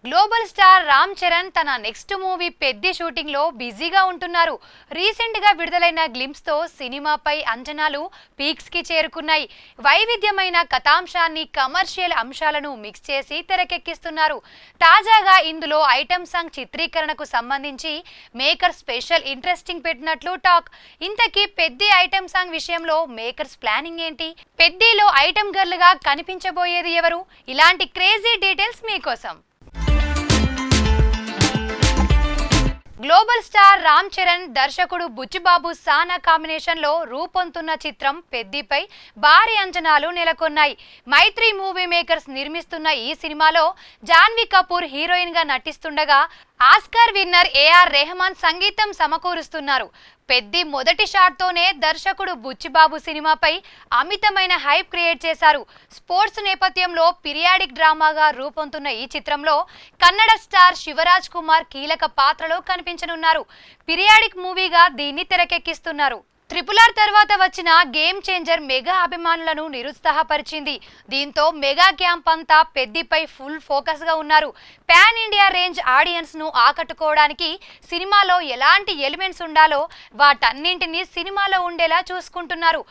Global star Ram Charan తన next movie Peddi shooting లో బిజీగా ఉంటున్నారు. రీసెంట్ గా విడుదలైన గ్లింప్స్ తో సినిమాపై అంచనాలు పీక్స్ కి చేరుకున్నాయి. వైవిధ్యమైన కథాంశాన్ని కమర్షియల్ అంశాలను మిక్స్ చేసి తెరకెక్కిస్తున్నారు. తాజాగా ఇందులో ఐటమ్ సాంగ్ చిత్రీకరణకు సంబంధించి మేకర్ స్పెషల్ ఇంట్రెస్టింగ్ పెట్టినట్లు టాక్. ఇంతకీ పెద్ది ఐటమ్ సాంగ్ విషయంలో మేకర్స్ ప్లానింగ్ ఏంటి? పెద్దిలో ఐటమ్ గర్ల్ గా కనిపించబోయేది ఎవరు? ఇలాంటి క్రేజీ డీటెయిల్స్ మీకోసం. గ్లోబల్ స్టార్ రామ్ చరణ్ దర్శకుడు బుచ్చిబాబు సానా కాంబినేషన్ లో రూపొందుతున్న చిత్రం పెద్దిపై భారీ అంచనాలు నెలకొన్నాయి. మైత్రి మూవీ మేకర్స్ నిర్మిస్తున్న ఈ సినిమాలో జాన్వీ కపూర్ హీరోయిన్ గా నటిస్తుండగా ఆస్కార్ విన్నర్ ఏఆర్ రెహమాన్ సంగీతం సమకూరుస్తున్నారు. పెద్ది మొదటి షాట్ తోనే దర్శకుడు బుచ్చిబాబు సినిమాపై అమితమైన హైప్ క్రియేట్ చేశారు. స్పోర్ట్స్ నేపథ్యంలో పీరియాడిక్ డ్రామాగా రూపొందుతున్న ఈ చిత్రంలో కన్నడ స్టార్ శివరాజ్ కుమార్ కీలక పాత్రలో కనిపించనున్నారు. పీరియాడిక్ మూవీగా దీన్ని తెరకెక్కిస్తున్నారు. RRR తర్వాత వచ్చిన గేమ్ చేంజర్ మెగా అభిమానులను నిరుత్సాహపరిచింది. దీంతో మెగా క్యాంప్ అంతా పెద్దిపై ఫుల్ ఫోకస్ గా ఉన్నారు. పాన్ ఇండియా రేంజ్ ఆడియన్స్ ను ఆకట్టుకోవడానికి సినిమాలో ఎలాంటి ఎలిమెంట్స్ ఉండాలో వాటన్నింటినీ సినిమాలో ఉండేలా చూసుకుంటున్నారు.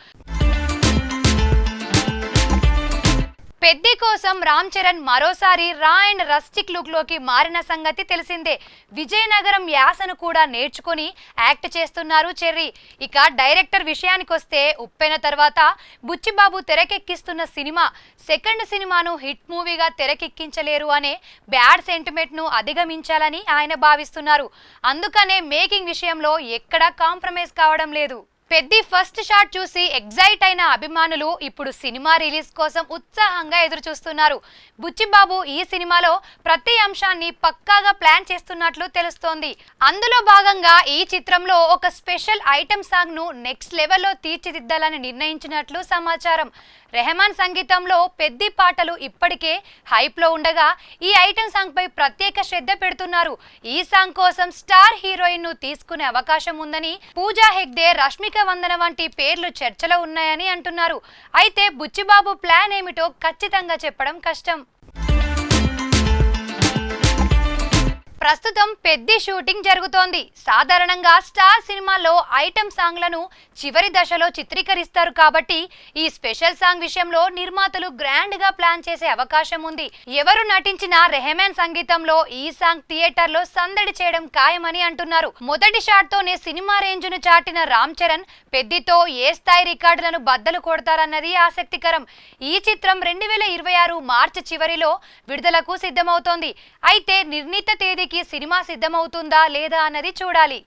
పెద్ది కోసం రామ్ చరణ్ మరోసారి రా అండ్ రస్టిక్ లుక్ లోకి మారిన సంగతి తెలిసిందే. విజయనగరం యాసను కూడా నేర్చుకుని యాక్ట్ చేస్తున్నారు చెర్రీ. ఇక డైరెక్టర్ విషయానికొస్తే ఉప్పెన తర్వాత బుచ్చిబాబు తెరకెక్కిస్తున్న సినిమా సెకండ్ సినిమాను హిట్ మూవీగా తెరకెక్కించలేరు అనే బ్యాడ్ సెంటిమెంట్ ను అధిగమించాలని ఆయన భావిస్తున్నారు. అందుకనే మేకింగ్ విషయంలో ఎక్కడా కాంప్రమైజ్ కావడం లేదు. పెద్ది ఫస్ట్ షాట్ చూసి ఎగ్జైట్ అయిన అభిమానులు ఇప్పుడు సినిమా రిలీజ్ కోసం ఉత్సాహంగా ఎదురు చూస్తున్నారు. బుచ్చిబాబు ఈ సినిమాలో ప్రతి అంశాన్ని పక్కాగా ప్లాన్ చేస్తున్నట్లు తెలుస్తోంది. అందులో భాగంగా ఈ చిత్రంలో ఒక స్పెషల్ ఐటమ్ సాంగ్ ను నెక్స్ట్ లెవెల్లో తీర్చిదిద్దాలని నిర్ణయించినట్లు సమాచారం. రెహమాన్ సంగీతంలో పెద్ది పాటలు ఇప్పటికే హైప్ లో ఉండగా ఈ ఐటమ్ సాంగ్ పై ప్రత్యేక శ్రద్ధ పెడుతున్నారు. ఈ సాంగ్ కోసం స్టార్ హీరోయిన్ ను తీసుకునే అవకాశం ఉందని పూజా హెగ్డే, రష్మిక వందన వంటి పేర్లు చర్చలో ఉన్నాయని అంటున్నారు. అయితే బుచ్చిబాబు ప్లాన్ ఏమిటో ఖచ్చితంగా చెప్పడం కష్టం. ప్రస్తుతం పెద్ది షూటింగ్ జరుగుతోంది. సాధారణంగా స్టార్ సినిమాల్లో ఐటమ్ సాంగ్లను చివరి దశలో చిత్రీకరిస్తారు కాబట్టి ఈ స్పెషల్ సాంగ్ విషయంలో నిర్మాతలు గ్రాండ్ గా ప్లాన్ చేసే అవకాశం ఉంది. ఎవరు నటించినా రెహమాన్ సంగీతంలో ఈ సాంగ్ థియేటర్ లో సందడి చేయడం ఖాయమని అంటున్నారు. మొదటి షాట్ తోనే సినిమా రేంజ్ ను చాటిన రామ్ చరణ్ పెద్దితో ఏ స్థాయి రికార్డులను బద్దలు కొడతారన్నది ఆసక్తికరం. ఈ చిత్రం 2026 మార్చి చివరిలో విడుదలకు సిద్ధమవుతోంది. అయితే నిర్ణీత తేదీకి సినిమా సిద్ధమవుతుందా లేదా అన్నది చూడాలి.